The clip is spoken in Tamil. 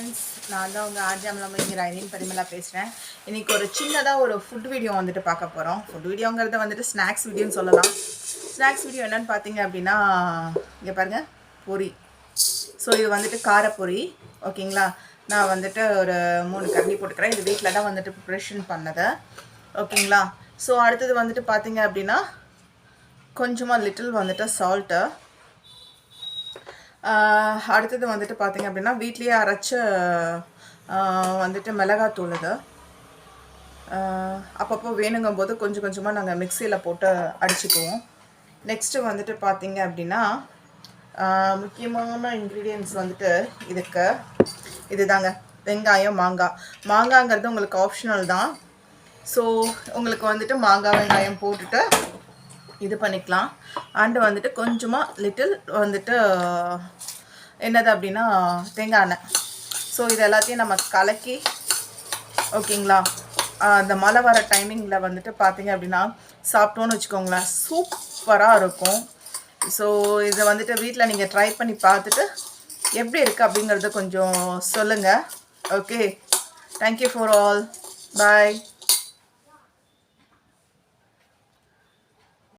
ஃப்ரெண்ட்ஸ், நான் தான் உங்கள் ஆர்ஜாமலமைங்கிற ஐரின் பரிமலா பேசுகிறேன். இன்றைக்கி ஒரு சின்னதாக ஒரு ஃபுட் வீடியோ வந்துட்டு பார்க்க போகிறோம். ஃபுட் வீடியோங்கிறத வந்துட்டு ஸ்நாக்ஸ் வீடியோன்னு சொல்லலாம். ஸ்நாக்ஸ் வீடியோ என்னென்னு பார்த்தீங்க அப்படின்னா, இங்கே பாருங்கள், பொரி. ஸோ இது வந்துட்டு காரப்பொரி, ஓகேங்களா. நான் வந்துட்டு ஒரு 3 கரண்டி போட்டுக்கிறேன். இது வீட்டில் தான் வந்துட்டு ப்ரிப்ரேஷன் பண்ணது, ஓகேங்களா. ஸோ அடுத்தது வந்துட்டு பார்த்தீங்க அப்படின்னா, கொஞ்சமாக லிட்டில் வந்துட்டு சால்ட்டு. அடுத்தது வந்துட்டு பார்த்திங்க அப்படின்னா வீட்லேயே அரைச்ச வந்துட்டு மிளகாத்தூள். இது அப்பப்போ வேணுங்கும் போது கொஞ்சம் கொஞ்சமாக நாங்கள் மிக்சியில் போட்டு அடிச்சுக்குவோம். நெக்ஸ்ட்டு வந்துட்டு பார்த்திங்க அப்படின்னா முக்கியமான இன்க்ரீடியன்ட்ஸ் வந்துட்டு இது தாங்க, வெங்காயம், மாங்காய்ங்கிறது உங்களுக்கு ஆப்ஷனல் தான். ஸோ உங்களுக்கு வந்துட்டு மாங்காய் வெங்காயம் போட்டுட்டு இது பண்ணிக்கலாம். அண்டு வந்துட்டு கொஞ்சமாக லிட்டில் வந்துட்டு என்னது அப்படின்னா தேங்காய் எண்ணெய். ஸோ இது எல்லாத்தையும் நம்ம கலக்கி, ஓகேங்களா, அந்த மழை வர டைமிங்கில் வந்துட்டு பார்த்திங்க அப்படின்னா சாப்பிட்டோன்னு வச்சுக்கோங்களேன், சூப்பராக இருக்கும். ஸோ இதை வந்துட்டு வீட்டில் நீங்கள் ட்ரை பண்ணி பார்த்துட்டு எப்படி இருக்குது அப்படிங்கிறத கொஞ்சம் சொல்லுங்கள். Okay, thank you for all, bye.